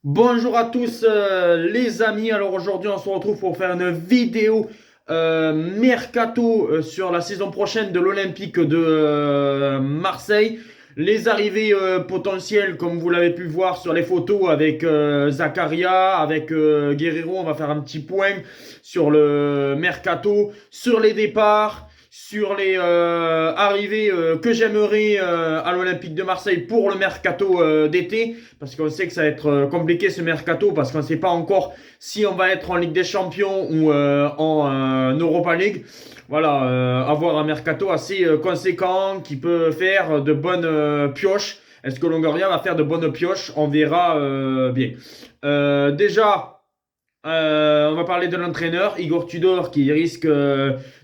Bonjour à tous les amis, alors aujourd'hui on se retrouve pour faire une vidéo mercato sur la saison prochaine de l'Olympique de Marseille. Les arrivées potentielles comme vous l'avez pu voir sur les photos avec Zakaria, avec Guerrero, on va faire un petit point sur le mercato, sur les départs, sur les arrivées que j'aimerais à l'Olympique de Marseille pour le mercato d'été, parce qu'on sait que ça va être compliqué ce mercato, parce qu'on ne sait pas encore si on va être en Ligue des Champions ou en Europa League. Voilà, avoir un mercato assez conséquent qui peut faire de bonnes pioches. Est-ce que Longoria va faire de bonnes pioches? On verra bien. Déjà, on va parler de l'entraîneur, Igor Tudor, qui risque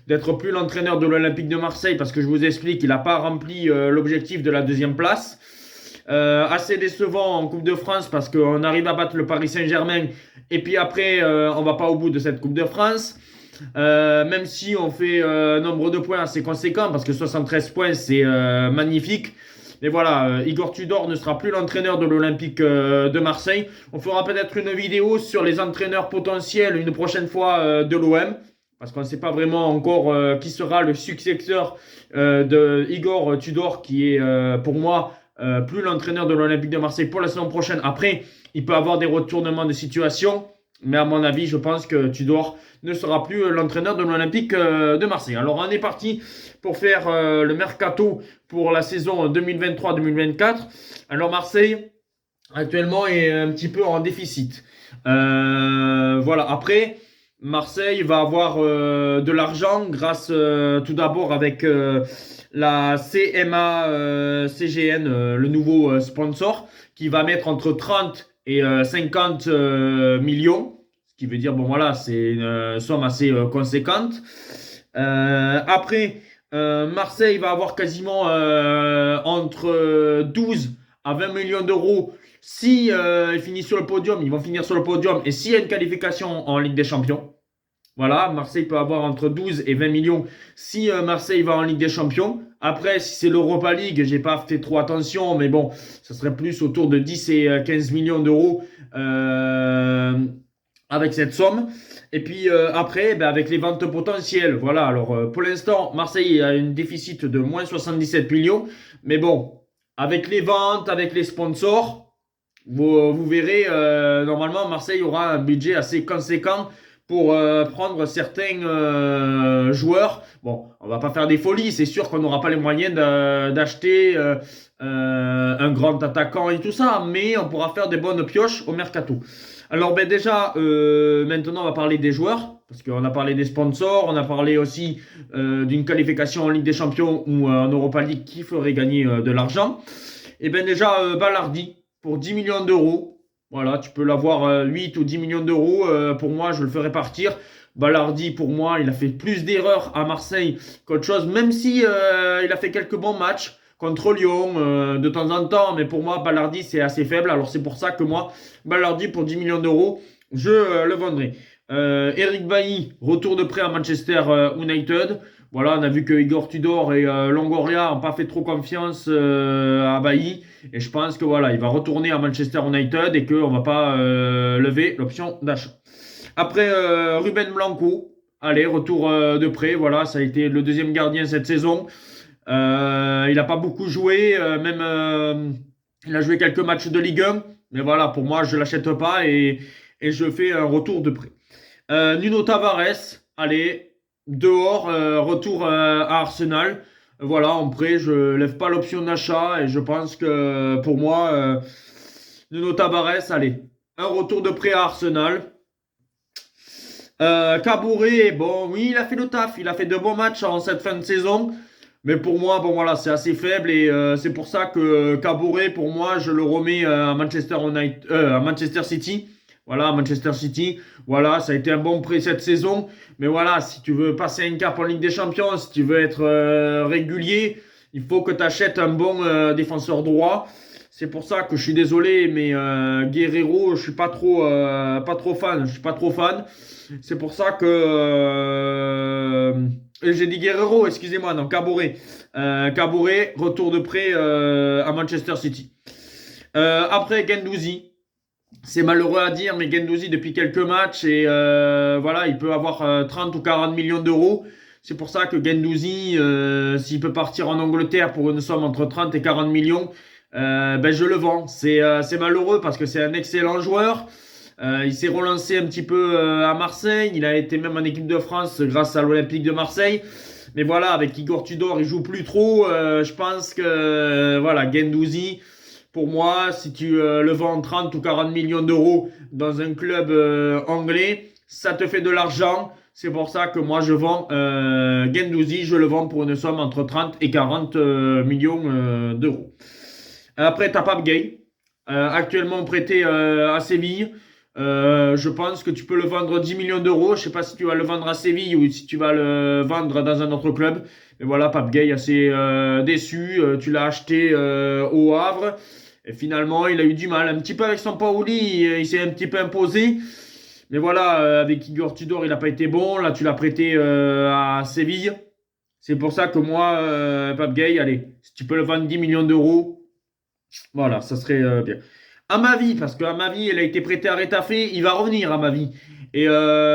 d'être plus l'entraîneur de l'Olympique de Marseille parce que je vous explique qu'il n'a pas rempli l'objectif de la deuxième place. Assez décevant en Coupe de France parce qu'on arrive à battre le Paris Saint-Germain et puis après on va pas au bout de cette Coupe de France. Même si on fait nombre de points assez conséquent parce que 73 points c'est magnifique. Mais voilà, Igor Tudor ne sera plus l'entraîneur de l'Olympique de Marseille. On fera peut-être une vidéo sur les entraîneurs potentiels une prochaine fois de l'OM. Parce qu'on ne sait pas vraiment encore qui sera le successeur de Igor Tudor, qui est pour moi plus l'entraîneur de l'Olympique de Marseille pour la saison prochaine. Après, il peut avoir des retournements de situation. Mais à mon avis, je pense que Tudor ne sera plus l'entraîneur de l'Olympique de Marseille. Alors, on est parti pour faire le mercato pour la saison 2023-2024. Alors, Marseille, actuellement, est un petit peu en déficit. Voilà. Après, Marseille va avoir de l'argent grâce tout d'abord avec la CMA CGN, le nouveau sponsor, qui va mettre entre 30 et 50 millions. Ce qui veut dire, bon voilà, c'est une somme assez conséquente. Après, Marseille va avoir quasiment entre 12 à 20 millions d'euros si ils finissent sur le podium. Ils vont finir sur le podium et s'il y a une qualification en Ligue des Champions. Voilà, Marseille peut avoir entre 12 et 20 millions si Marseille va en Ligue des Champions. Après, si c'est l'Europa League, j'ai pas fait trop attention, mais bon, ça serait plus autour de 10 et 15 millions d'euros avec cette somme. Et puis après, ben, avec les ventes potentielles, voilà. Alors pour l'instant, Marseille a un déficit de moins 77 millions, mais bon, avec les ventes, avec les sponsors, vous verrez, normalement, Marseille aura un budget assez conséquent pour prendre certains joueurs. Bon, on va pas faire des folies, c'est sûr qu'on n'aura pas les moyens d'acheter un grand attaquant et tout ça, mais on pourra faire des bonnes pioches au mercato. Alors ben déjà, maintenant on va parler des joueurs, parce qu'on a parlé des sponsors, on a parlé aussi d'une qualification en Ligue des Champions ou en Europa League qui ferait gagner de l'argent. Et ben déjà, Ballardi, pour 10 millions d'euros, voilà, tu peux l'avoir 8 ou 10 millions d'euros, pour moi je le ferai partir. Ballardi, pour moi, il a fait plus d'erreurs à Marseille qu'autre chose, même si il a fait quelques bons matchs contre Lyon de temps en temps, mais pour moi, Ballardi, c'est assez faible. Alors c'est pour ça que moi, Ballardi, pour 10 millions d'euros, je le vendrai. Eric Bailly, retour de prêt à Manchester United. Voilà, on a vu que Igor Tudor et Longoria n'ont pas fait trop confiance à Bailly. Et je pense que voilà, il va retourner à Manchester United et qu'on ne va pas lever l'option d'achat. Après, Ruben Blanco, allez, retour de prêt. Voilà, ça a été le deuxième gardien cette saison. Il n'a pas beaucoup joué, même il a joué quelques matchs de Ligue 1. Mais voilà, pour moi, je ne l'achète pas et je fais un retour de prêt. Nuno Tavares, allez, dehors, retour à Arsenal. Voilà, en prêt, je lève pas l'option d'achat et je pense que pour moi, Nuno Tavares, allez, un retour de prêt à Arsenal. Caboret, bon, oui, il a fait le taf, il a fait de bons matchs en cette fin de saison. Mais pour moi, bon voilà, c'est assez faible et c'est pour ça que Caboret, pour moi, je le remets à Manchester United, à Manchester City. Voilà, Manchester City. Voilà, ça a été un bon prêt cette saison. Mais voilà, si tu veux passer un cap en Ligue des Champions, si tu veux être régulier, il faut que tu achètes un bon défenseur droit. C'est pour ça que je suis désolé, mais Guerrero, je suis pas trop fan. Je suis pas trop fan. C'est pour ça que j'ai dit Guerrero, excusez-moi, non, Caboret. Caboret, retour de prêt à Manchester City. Après, Gendouzi. C'est malheureux à dire, mais Guendouzi depuis quelques matchs et voilà, il peut avoir 30 ou 40 millions d'euros. C'est pour ça que Guendouzi, s'il peut partir en Angleterre pour une somme entre 30 et 40 millions, ben je le vends. C'est malheureux parce que c'est un excellent joueur. Il s'est relancé un petit peu à Marseille. Il a été même en équipe de France grâce à l'Olympique de Marseille. Mais voilà, avec Igor Tudor, il joue plus trop. Je pense que voilà, Guendouzi. Pour moi, si tu le vends 30 ou 40 millions d'euros dans un club anglais, ça te fait de l'argent. C'est pour ça que moi, je vends Guendouzi. Je le vends pour une somme entre 30 et 40 millions d'euros. Après, tu as Pape Gueye, actuellement prêté à Séville. Je pense que tu peux le vendre 10 millions d'euros. Je ne sais pas si tu vas le vendre à Séville ou si tu vas le vendre dans un autre club. Mais voilà, Pape Gueye assez déçu. Tu l'as acheté au Havre. Et finalement, il a eu du mal. Un petit peu avec son Paoli, il s'est un petit peu imposé. Mais voilà, avec Igor Tudor, il n'a pas été bon. Là, tu l'as prêté à Séville. C'est pour ça que moi, Pape Gueye, allez, si tu peux le vendre 10 millions d'euros, voilà, ça serait bien. À ma vie, parce qu'à ma vie, elle a été prêtée à Retafe, il va revenir à ma vie. Et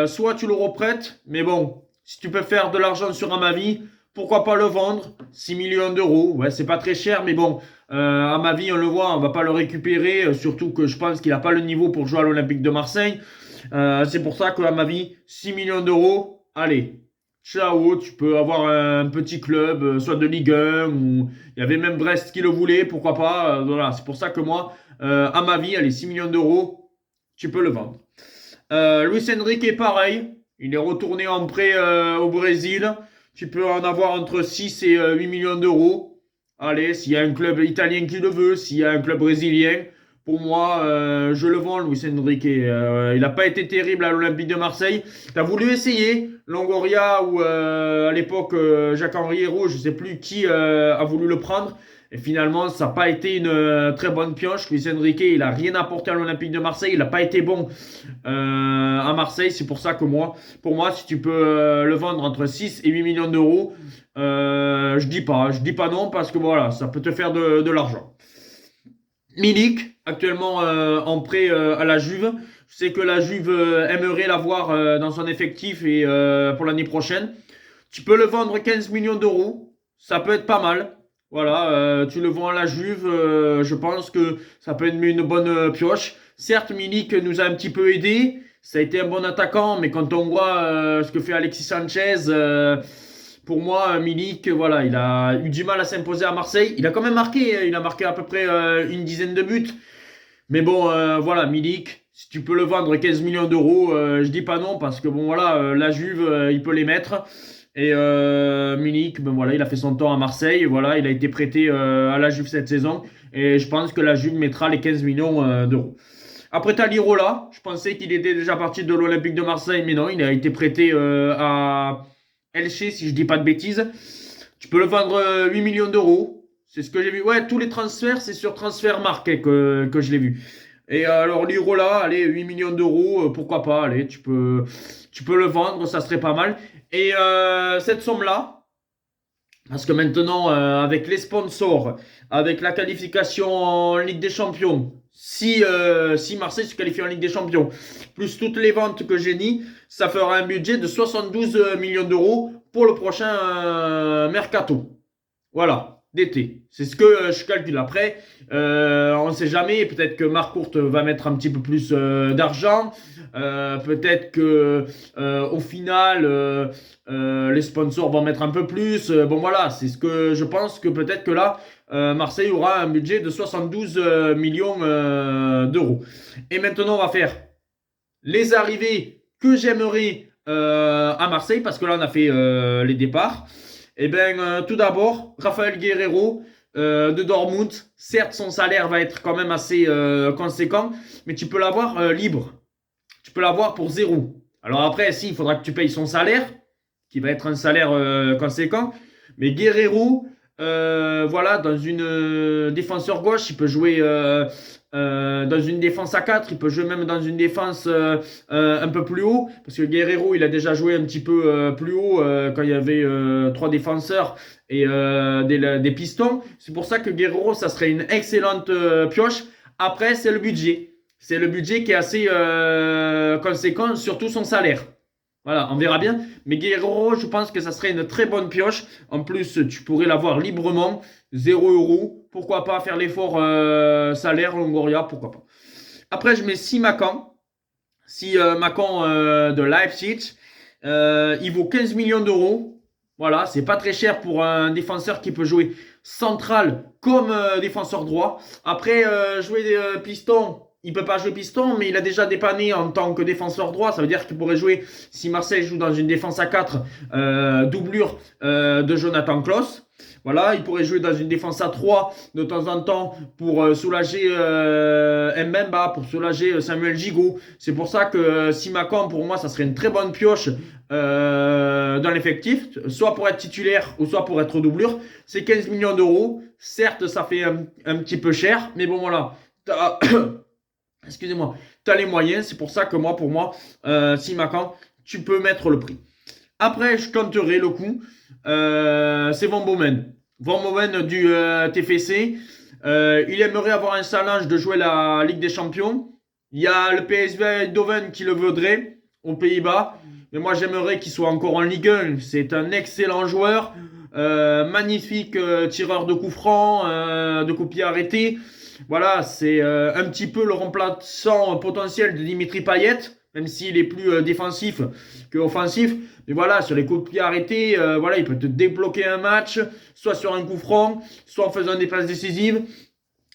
soit tu le reprêtes, mais bon, si tu peux faire de l'argent sur Amavi, pourquoi pas le vendre? 6 millions d'euros, ouais, c'est pas très cher, mais bon, à ma vie, on le voit, on va pas le récupérer, surtout que je pense qu'il a pas le niveau pour jouer à l'Olympique de Marseille. C'est pour ça qu'à ma vie, 6 millions d'euros, allez, ciao, tu peux avoir un petit club, soit de Ligue 1, ou il y avait même Brest qui le voulait, pourquoi pas. Voilà, c'est pour ça que moi, à ma vie, allez, 6 millions d'euros, tu peux le vendre. Luis Enrique est pareil, il est retourné en prêt au Brésil. Tu peux en avoir entre 6 et 8 millions d'euros. Allez, s'il y a un club italien qui le veut, s'il y a un club brésilien, pour moi, je le vends, Luis Enrique. Il n'a pas été terrible à l'Olympique de Marseille. Tu as voulu essayer Longoria ou à l'époque Jacques-Henri Hérault, je ne sais plus qui a voulu le prendre. Et finalement, ça n'a pas été une très bonne pioche. Luis Enrique, il n'a rien apporté à l'Olympique de Marseille. Il n'a pas été bon à Marseille. C'est pour ça que moi, pour moi, si tu peux le vendre entre 6 et 8 millions d'euros, je dis pas non parce que voilà, ça peut te faire de l'argent. Milik, actuellement en prêt à la Juve. Je sais que la Juve aimerait l'avoir dans son effectif et pour l'année prochaine. Tu peux le vendre 15 millions d'euros. Ça peut être pas mal. Voilà, tu le vends à la Juve. Je pense que ça peut être une bonne pioche. Certes, Milik nous a un petit peu aidé. Ça a été un bon attaquant, mais quand on voit ce que fait Alexis Sanchez, pour moi, Milik, voilà, il a eu du mal à s'imposer à Marseille. Il a quand même marqué, hein. Il a marqué à peu près une dizaine de buts. Mais bon, voilà, Milik, si tu peux le vendre 15 millions d'euros, je dis pas non parce que bon, voilà, la Juve, il peut les mettre. Et Milik, ben voilà, il a fait son temps à Marseille. Voilà, il a été prêté à la Juve cette saison. Et je pense que la Juve mettra les 15 millions d'euros. Après, t'as Lirola. Je pensais qu'il était déjà parti de l'Olympique de Marseille, mais non, il a été prêté à Elche, si je dis pas de bêtises. Tu peux le vendre 8 millions d'euros. C'est ce que j'ai vu. Ouais, tous les transferts, c'est sur Transfermarkt que je l'ai vu. Et alors, Lirola, allez, 8 millions d'euros, pourquoi pas, allez, tu peux le vendre, ça serait pas mal. Et cette somme-là, parce que maintenant, avec les sponsors, avec la qualification en Ligue des Champions, si Marseille se qualifie en Ligue des Champions, plus toutes les ventes que j'ai dit, ça fera un budget de 72 millions d'euros pour le prochain mercato. Voilà, d'été. C'est ce que je calcule. Après, on ne sait jamais. Peut-être que Marcourt va mettre un petit peu plus d'argent. Peut-être que au final, les sponsors vont mettre un peu plus. Bon voilà, c'est ce que je pense que peut-être que là, Marseille aura un budget de 72 millions d'euros. Et maintenant, on va faire les arrivées que j'aimerais à Marseille parce que là, on a fait les départs. Eh bien, tout d'abord, Rafael Guerreiro de Dortmund. Certes, son salaire va être quand même assez conséquent, mais tu peux l'avoir libre. Tu peux l'avoir pour zéro. Alors après, si, il faudra que tu payes son salaire, qui va être un salaire conséquent. Mais Guerreiro, voilà, dans une défenseur gauche, il peut jouer dans une défense à 4, il peut jouer même dans une défense un peu plus haut, parce que Guerreiro, il a déjà joué un petit peu plus haut quand il y avait 3 défenseurs et des pistons. C'est pour ça que Guerreiro, ça serait une excellente pioche. Après, c'est le budget. c'est le budget qui est assez conséquent, surtout son salaire. Voilà, on verra bien. Mais Guerrero, je pense que ça serait une très bonne pioche. En plus, tu pourrais l'avoir librement, 0 €. Pourquoi pas faire l'effort salaire, Longoria, pourquoi pas. Après, je mets 6 Macan. 6 Macan de Leipzig. Il vaut 15 millions d'euros. Voilà, c'est pas très cher pour un défenseur qui peut jouer central comme défenseur droit. Après, jouer piston, il peut pas jouer piston, mais il a déjà dépanné en tant que défenseur droit. Ça veut dire qu'il pourrait jouer, si Marseille joue dans une défense à 4, doublure de Jonathan Klaus. Voilà, il pourrait jouer dans une défense à 3 de temps en temps pour soulager Mbemba, pour soulager Samuel Gigot. C'est pour ça que Simakan, pour moi, ça serait une très bonne pioche dans l'effectif, soit pour être titulaire ou soit pour être doublure. C'est 15 millions d'euros. Certes, ça fait un petit peu cher, mais bon, voilà. Excusez-moi, tu as les moyens. C'est pour ça que moi, pour moi, Simakan, tu peux mettre le prix. Après, je tenterai le coup. C'est Van Bommel. Van Bommel du TFC. Il aimerait avoir un challenge de jouer la Ligue des Champions. Il y a le PSV Eindhoven qui le voudrait aux Pays-Bas. Mais moi, j'aimerais qu'il soit encore en Ligue 1. C'est un excellent joueur. Magnifique tireur de coups francs, de coups de pied arrêtés. Voilà, c'est un petit peu le remplaçant potentiel de Dimitri Payet, même s'il est plus défensif que offensif. Mais voilà, sur les coups de pied arrêtés, voilà, il peut te débloquer un match, soit sur un coup franc, soit en faisant des passes décisives.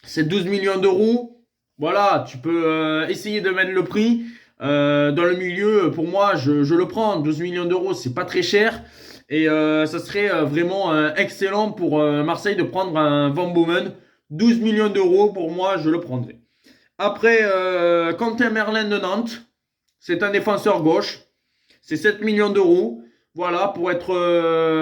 C'est 12 millions d'euros. Voilà, tu peux essayer de mettre le prix. Dans le milieu, pour moi, je le prends. 12 millions d'euros, c'est pas très cher. Et ça serait vraiment excellent pour Marseille de prendre un Van Bommel. 12 millions d'euros, pour moi, je le prendrai. Après, Quentin Merlin de Nantes, c'est un défenseur gauche. C'est 7 millions d'euros. Voilà, pour être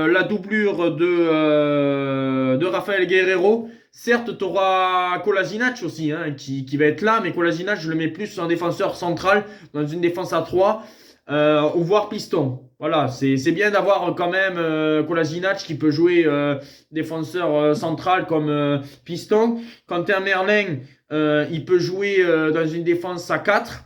la doublure de Rafael Guerreiro. Certes, tu auras Kolasinac aussi, hein, qui va être là, mais Kolasinac, je le mets plus en défenseur central, dans une défense à 3, ou voire piston. Voilà, c'est bien d'avoir quand même Kolasinac qui peut jouer défenseur central comme piston. Quentin Merlin, il peut jouer dans une défense à 4.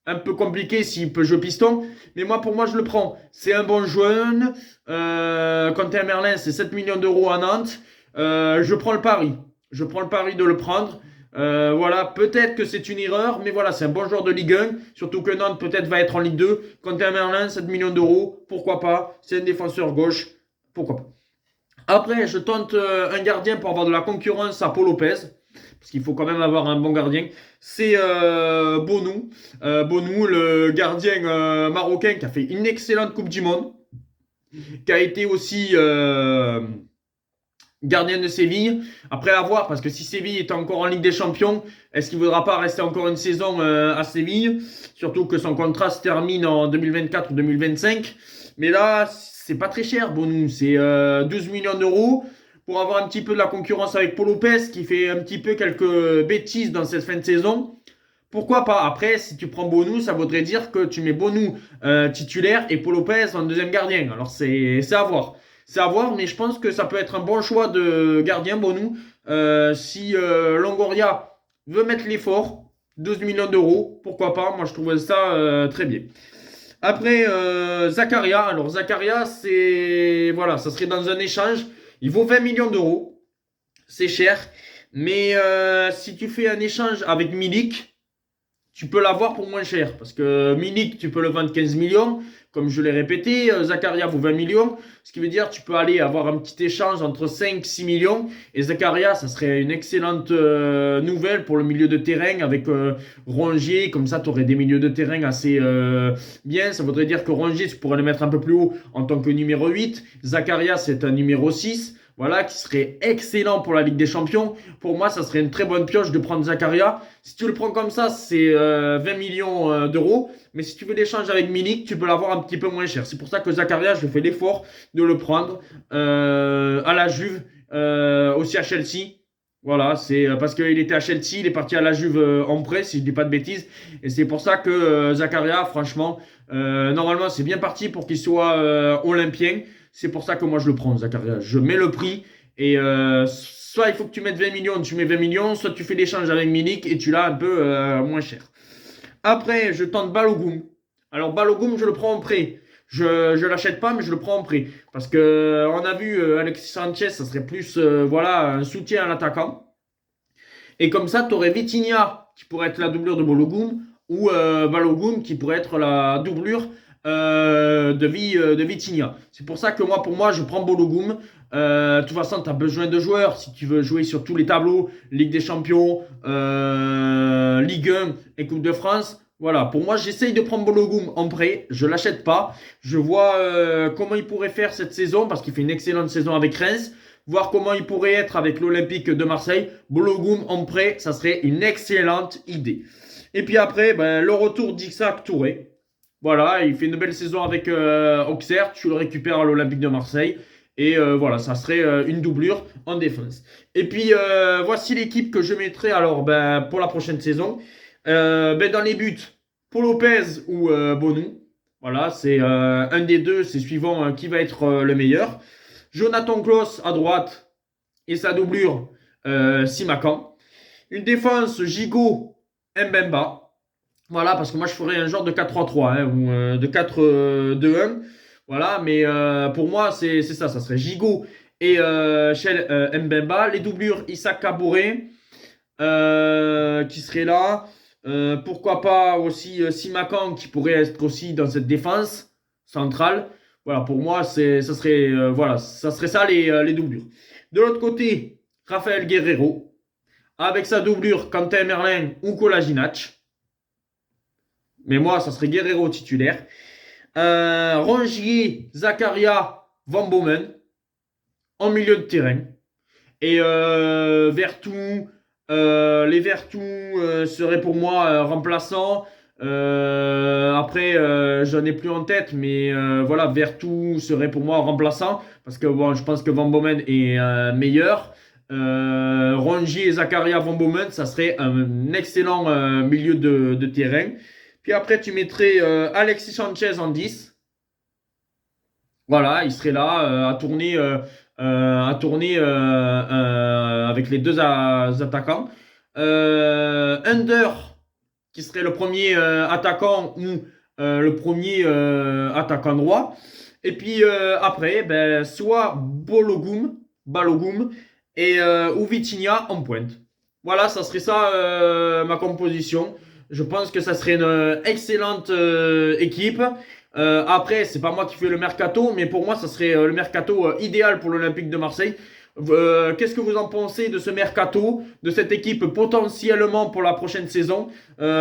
Un peu compliqué s'il peut jouer piston, mais moi pour moi je le prends. C'est un bon jeune. Quentin Merlin, c'est 7 millions d'euros à Nantes. Je prends le pari. Je prends le pari de le prendre. Voilà, peut-être que c'est une erreur, mais voilà, c'est un bon joueur de Ligue 1. Surtout que Nantes peut-être va être en Ligue 2. Quentin Merlin, 7 millions d'euros, pourquoi pas. C'est un défenseur gauche, pourquoi pas. Après, je tente un gardien pour avoir de la concurrence à Paul Lopez. Parce qu'il faut quand même avoir un bon gardien. C'est Bonou. Bonou, le gardien marocain qui a fait une excellente Coupe du Monde. Qui a été aussi gardien de Séville. Après à voir, parce que si Séville est encore en Ligue des Champions, est-ce qu'il ne voudra pas rester encore une saison à Séville? Surtout que son contrat se termine en 2024 ou 2025. Mais là, c'est pas très cher, Bonou. C'est 12 millions d'euros. Pour avoir un petit peu de la concurrence avec Paul Lopez, qui fait un petit peu quelques bêtises dans cette fin de saison. Pourquoi pas? Après, si tu prends Bonou, ça voudrait dire que tu mets Bonou titulaire et Paul Lopez en deuxième gardien. Alors, c'est à voir. C'est à voir, mais je pense que ça peut être un bon choix de gardien, Bonou. Si Longoria veut mettre l'effort, 12 millions d'euros, pourquoi pas? Moi, je trouve ça très bien. Après, Zakaria. Alors, Zakaria, c'est... Voilà, ça serait dans un échange. Il vaut 20 millions d'euros. C'est cher. Mais si tu fais un échange avec Milik, tu peux l'avoir pour moins cher. Parce que Milik, tu peux le vendre 15 millions. Comme je l'ai répété, Zakaria vaut 20 millions. Ce qui veut dire que tu peux aller avoir un petit échange entre 5 et 6 millions. Et Zakaria, ça serait une excellente nouvelle pour le milieu de terrain avec Rongier. Comme ça, tu aurais des milieux de terrain assez bien. Ça voudrait dire que Rongier, tu pourrais le mettre un peu plus haut en tant que numéro 8. Zakaria, c'est un numéro 6. Voilà, qui serait excellent pour la Ligue des Champions. Pour moi, ça serait une très bonne pioche de prendre Zakaria. Si tu le prends comme ça, c'est 20 millions d'euros. Mais si tu veux l'échange avec Milik, tu peux l'avoir un petit peu moins cher. C'est pour ça que Zakaria, je fais l'effort de le prendre à la Juve, aussi à Chelsea. Voilà, c'est parce qu'il était à Chelsea, il est parti à la Juve en prêt, si je ne dis pas de bêtises. Et c'est pour ça que Zakaria, franchement, normalement, c'est bien parti pour qu'il soit olympien. C'est pour ça que moi, je le prends, Zakaria. Je mets le prix Et soit il faut que tu mettes 20 millions, tu mets 20 millions, soit tu fais l'échange avec Milik et tu l'as un peu moins cher. Après, je tente Balogun. Alors Balogun, je le prends en prêt. Je l'achète pas, mais je le prends en prêt. Parce que on a vu Alexis Sanchez, ça serait plus voilà, un soutien à l'attaquant. Et comme ça, tu aurais Vitinha qui pourrait être la doublure de Balogun ou Balogun qui pourrait être la doublure de Vitinha. C'est pour ça que moi, pour moi, je prends Balogun. De toute façon, tu as besoin de joueurs si tu veux jouer sur tous les tableaux, Ligue des Champions, Ligue 1 et Coupe de France. Voilà, pour moi, j'essaye de prendre Balogun en prêt. Je ne l'achète pas. Je vois comment il pourrait faire cette saison parce qu'il fait une excellente saison avec Reims. Voir comment il pourrait être avec l'Olympique de Marseille. Balogun en prêt, ça serait une excellente idée. Et puis après, ben, le retour d'Isaac Touré. Voilà, il fait une belle saison avec Auxerre. Tu le récupères à l'Olympique de Marseille. Et voilà, ça serait une doublure en défense. Et puis, voici l'équipe que je mettrai alors ben, pour la prochaine saison. Ben, dans les buts, Paul Lopez ou Bonou. Voilà, c'est un des deux, c'est suivant qui va être le meilleur. Jonathan Klaus à droite et sa doublure Simakan. Une défense Gigot Mbemba. Voilà, parce que moi je ferais un genre de 4-3-3 hein, ou de 4-2-1. Voilà, mais pour moi c'est ça, ça serait Gigot et Shell Mbemba. Les doublures Issa Kaboré qui serait là. Pourquoi pas aussi Simakan qui pourrait être aussi dans cette défense centrale. Voilà, pour moi, ça serait, voilà, ça serait ça les doublures. De l'autre côté, Raphaël Guerreiro, avec sa doublure Quentin Merlin ou Kolasinac. Mais moi, ça serait Guerreiro titulaire. Rongier, Zakaria, Van Bommel, en milieu de terrain. Et Vertou, les Vertou seraient pour moi remplaçants. Après, j'en ai plus en tête, mais voilà, Vertou serait pour moi remplaçant parce que bon, je pense que Van Bommel est meilleur. Rongier et Zakaria Van Bommel, ça serait un excellent milieu de terrain. Puis après, tu mettrais Alexis Sanchez en 10. Voilà, il serait là à tourner avec les deux attaquants. Under qui serait le premier attaquant ou le premier attaquant droit. Et puis après, ben, soit Balogun et ou Vitinha en pointe. Voilà, ça serait ça ma composition. Je pense que ça serait une excellente équipe. Après, c'est pas moi qui fais le mercato, mais pour moi, ça serait le mercato idéal pour l'Olympique de Marseille. Qu'est-ce que vous en pensez de ce mercato, de cette équipe potentiellement pour la prochaine saison?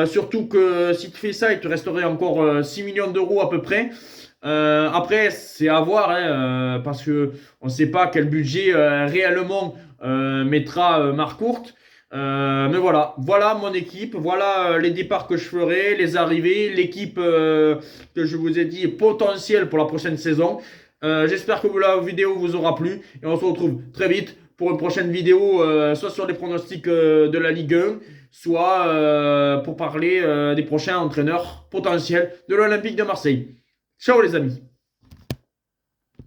Surtout que si tu fais ça, il te resterait encore 6 millions d'euros à peu près. Après, c'est à voir, hein, parce que on ne sait pas quel budget réellement mettra Marcourt. Mais voilà, voilà mon équipe, voilà les départs que je ferai, les arrivées, l'équipe que je vous ai dit potentielle pour la prochaine saison. J'espère que la vidéo vous aura plu et on se retrouve très vite pour une prochaine vidéo, soit sur les pronostics de la Ligue 1, soit pour parler des prochains entraîneurs potentiels de l'Olympique de Marseille. Ciao les amis!